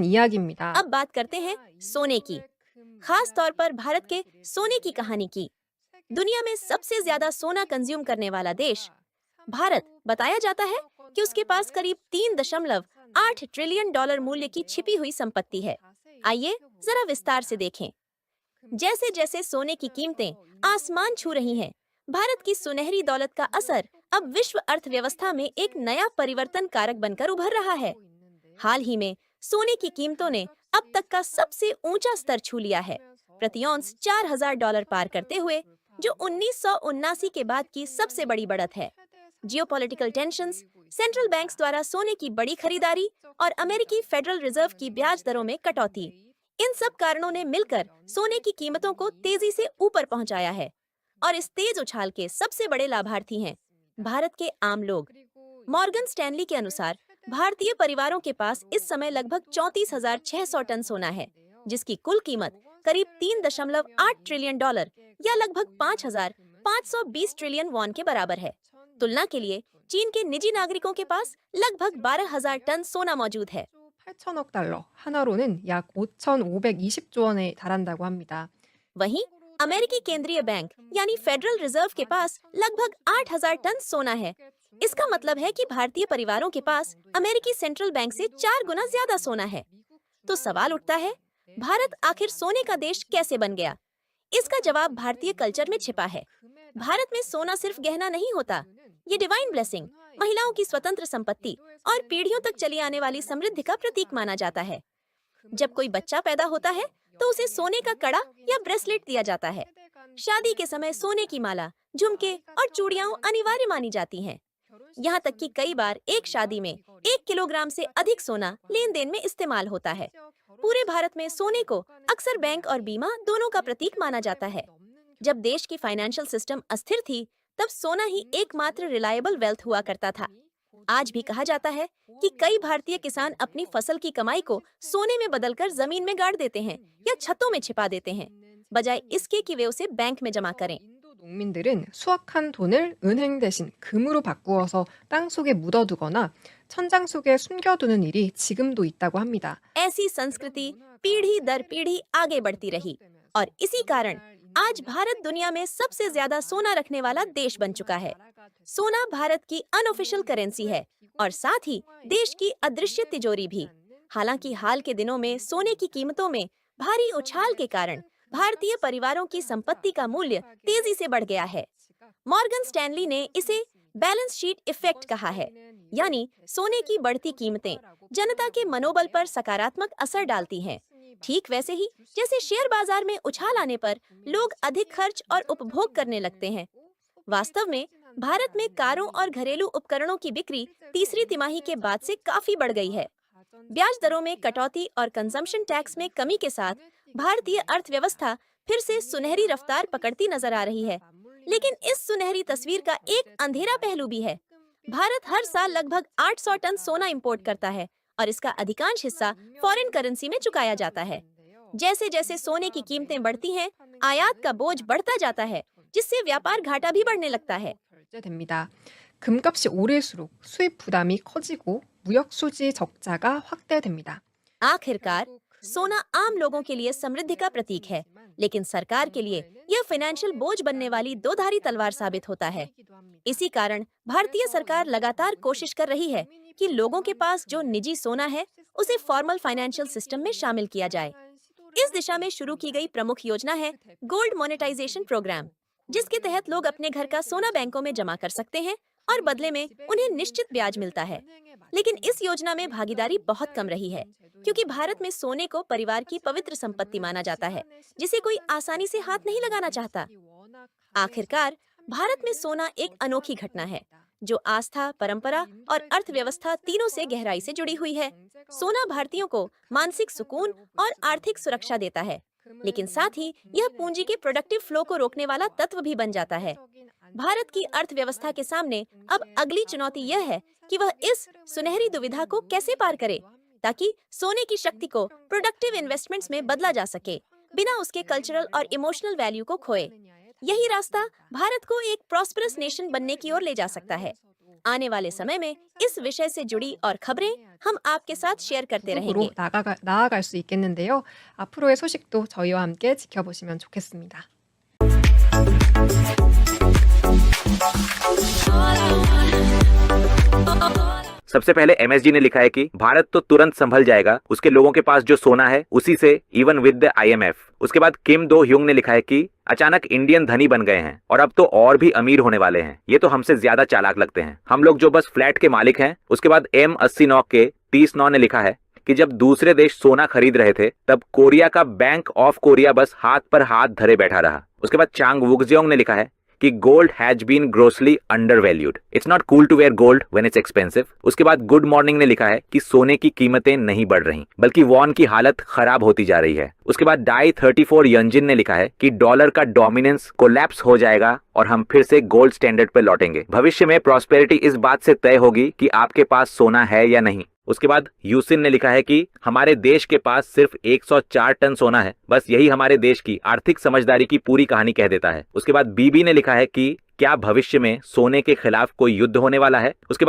이야기입니다. अब बात करते हैं सोने की, खास तौर पर भारत के सोने की कहानी की। दुनिया में सबसे ज्यादा सोना कंज्यूम करने वाला देश भारत बताया जाता है कि उसके पास करीब 3.8 ट्रिलियन डॉलर मूल्य की छिपी हुई संपत्ति है। आइए जरा विस्तार से देखें। जैसे जैसे सोने की कीमतें आसमान छू रही हैं, भारत की सुनहरी दौलत का असर अब विश्व अर्थव्यवस्था में एक नया परिवर्तन कारक बनकर उभर रहा है। हाल ही में सोने की कीमतों ने अब तक का सबसे ऊंचा स्तर छू लिया है, प्रति औंस $4,000 पार करते हुए, जो 1979 के बाद की सबसे बड़ी बढ़त है। जियोपॉलिटिकल टेंशंस, सेंट्रल बैंक्स द्वारा सोने की बड़ी खरीदारी और अमेरिकी फेडरल रिजर्व की ब्याज दरों में कटौती, इन सब कारणों ने मिलकर सोने की कीमतों को तेजी से ऊपर पहुंचाया है। और इस तेज उछाल के सबसे बड़े लाभार्थी हैं भारत के आम लोग। मॉर्गन स्टैनली के अनुसार भारतीय परिवारों के पास इस समय लगभग 34,600 टन सोना है, जिसकी कुल कीमत करीब 3.8 ट्रिलियन डॉलर या लगभग 5,520 ट्रिलियन वॉन के बराबर है। तुलना के लिए चीन के निजी नागरिकों के पास लगभग 12,000 टन सोना मौजूद है। 8천억 달러, 하나로는 약 5,520조 원에 달한다고 합니다. वहीं अमेरिकी केंद्रीय बैंक यानी फेडरल रिजर्व के पास लगभग 8,000 टन सोना है। इसका मतलब है कि भारतीय परिवारों के पास अमेरिकी सेंट्रल बैंक से 4 गुना ज्यादा सोना है। तो सवाल उठता है, भारत आखिर सोने का देश कैसे बन गया? इसका जवाब भारतीय कल्चर में छिपा है। भारत में सोना सिर्फ गहना नहीं होता, ये डिवाइन ब्लेसिंग, महिलाओं की स्वतंत्र संपत्ति और पीढ़ियों तक चली आने वाली समृद्धि का प्रतीक माना जाता है। जब कोई बच्चा पैदा होता है तो उसे सोने का कड़ा या ब्रेसलेट दिया जाता है। शादी के समय सोने की माला, झुमके और चूड़ियां अनिवार्य मानी जाती हैं। यहाँ तक कि कई बार एक शादी में 1 किलोग्राम से अधिक सोना लेन देन में इस्तेमाल होता है। पूरे भारत में सोने को अक्सर बैंक और बीमा दोनों का प्रतीक माना जाता है। जब देश की फाइनेंशियल सिस्टम अस्थिर थी, तब सोना ही एकमात्र रिलायबल वेल्थ हुआ करता था। आज भी कहा जाता है कि कई भारतीय किसान अपनी फसल की कमाई को सोने में बदलकर जमीन में गाड़ देते हैं या छतों में छिपा देते हैं, बजाय इसके कि वे उसे बैंक में जमा करें। 농민들은 수확한 돈을 은행 대신 금으로 바꾸어서 땅 속에 묻어두거나 천장 속에 숨겨두는 일이 지금도 있다고 합니다. ऐसी संस्कृति पीढ़ी दर पीढ़ी आगे बढ़ती रही और इसी कारण आज भारत दुनिया में सबसे ज्यादा सोना रखने वाला देश बन चुका है। सोना भारत की अनऑफिशियल करेंसी है और साथ ही देश की अदृश्य तिजोरी भी। हालांकि हाल के दिनों में सोने की कीमतों में भारी उछाल के कारण भारतीय परिवारों की संपत्ति का मूल्य तेजी से बढ़ गया है। मॉर्गन स्टैनली ने इसे बैलेंस शीट इफेक्ट कहा है, यानी सोने की बढ़ती कीमतें जनता के मनोबल पर सकारात्मक असर डालती हैं। ठीक वैसे ही जैसे शेयर बाजार में उछाल आने पर लोग अधिक खर्च और उपभोग करने लगते हैं। वास्तव में भारत में कारों और घरेलू उपकरणों की बिक्री तीसरी तिमाही के बाद से काफी बढ़ गई है। ब्याज दरों में कटौती और कंजम्पशन टैक्स में कमी के साथ भारतीय अर्थव्यवस्था फिर से सुनहरी रफ्तार पकड़ती नजर आ रही है। लेकिन इस सुनहरी तस्वीर का एक अंधेरा पहलू भी है। भारत हर साल लगभग 800 टन सोना इंपोर्ट करता है और इसका अधिकांश हिस्सा फॉरेन करेंसी में चुकाया जाता है। जैसे जैसे सोने की कीमतें बढ़ती हैं, आयात का बोझ बढ़ता जाता है, जिससे व्यापार घाटा भी बढ़ने लगता है। 결제됩니다. 금값이 오를수록 수입 부담이 커지고 무역 수지 적자가 확대됩니다. आखिरकार सोना आम लोगों के लिए समृद्धि का प्रतीक है, लेकिन सरकार के लिए यह फाइनेंशियल बोझ बनने वाली दोधारी तलवार साबित होता है। इसी कारण भारतीय सरकार लगातार कोशिश कर रही है कि लोगों के पास जो निजी सोना है उसे फॉर्मल फाइनेंशियल सिस्टम में शामिल किया जाए। इस दिशा में शुरू की गई प्रमुख योजना है गोल्ड मोनेटाइजेशन प्रोग्राम, जिसके तहत लोग अपने घर का सोना बैंकों में जमा कर सकते हैं और बदले में उन्हें निश्चित ब्याज मिलता है। लेकिन इस योजना में भागीदारी बहुत कम रही है, क्योंकि भारत में सोने को परिवार की पवित्र संपत्ति माना जाता है, जिसे कोई आसानी से हाथ नहीं लगाना चाहता। आखिरकार भारत में सोना एक अनोखी घटना है, जो आस्था, परंपरा और अर्थव्यवस्था तीनों से गहराई से जुड़ी हुई है। सोना भारतीयों को मानसिक सुकून और आर्थिक सुरक्षा देता है, लेकिन साथ ही यह पूंजी के प्रोडक्टिव फ्लो को रोकने वाला तत्व भी बन जाता है। भारत की अर्थव्यवस्था के सामने अब अगली चुनौती यह है कि वह इस सुनहरी दुविधा को कैसे पार करे, ताकि सोने की शक्ति को प्रोडक्टिव इन्वेस्टमेंट्स में बदला जा सके, बिना उसके कल्चरल और इमोशनल वैल्यू को खोए। यही रास्ता भारत को एक प्रॉस्पेरस नेशन बनने की ओर ले जा सकता है। आने वाले समय में इस विषय से जुड़ी और खबरें हम आपके साथ शेयर करते 후속으로 रहेंगे। 나아갈 수 있겠는데요. 앞으로의 소식도 저희와 함께 지켜보시면 좋겠습니다. सबसे पहले एमएसजी ने लिखा है कि भारत तो तुरंत संभल जाएगा, उसके लोगों के पास जो सोना है उसी से, इवन विद द आईएमएफ। उसके बाद किम दो ह्यूंग ने लिखा है कि अचानक इंडियन धनी बन गए हैं और अब तो और भी अमीर होने वाले हैं, ये तो हमसे ज्यादा चालाक लगते हैं, हम लोग जो बस फ्लैट के मालिक हैं। उसके बाद M89 के 30 ने लिखा है कि जब दूसरे देश सोना खरीद रहे थे तब कोरिया का बैंक ऑफ कोरिया बस हाथ पर हाथ धरे बैठा रहा। उसके बाद चांग वुक्जियोंग ने लिखा है कि gold has been grossly undervalued, it's not cool to wear gold when it's expensive. उसके बाद गुड मॉर्निंग ने लिखा है कि सोने की कीमतें नहीं बढ़ रही बल्कि वॉन की हालत खराब होती जा रही है। उसके बाद डाई 34 यंजिन ने लिखा है कि डॉलर का डोमिनेंस कोलैप्स हो जाएगा और हम फिर से गोल्ड स्टैंडर्ड पर लौटेंगे। भविष्य में प्रॉस्पेरिटी इस बात से तय होगी कि आपके पास सोना है या नहीं। उसके बाद यूसिन ने लिखा है कि हमारे देश के पास सिर्फ 104 टन सोना है, बस यही हमारे देश की आर्थिक समझदारी की पूरी कहानी कह देता है। उसके बाद बीबी ने लिखा है कि क्या भविष्य में सोने के खिलाफ कोई युद्ध होने वाला है। उसके बाद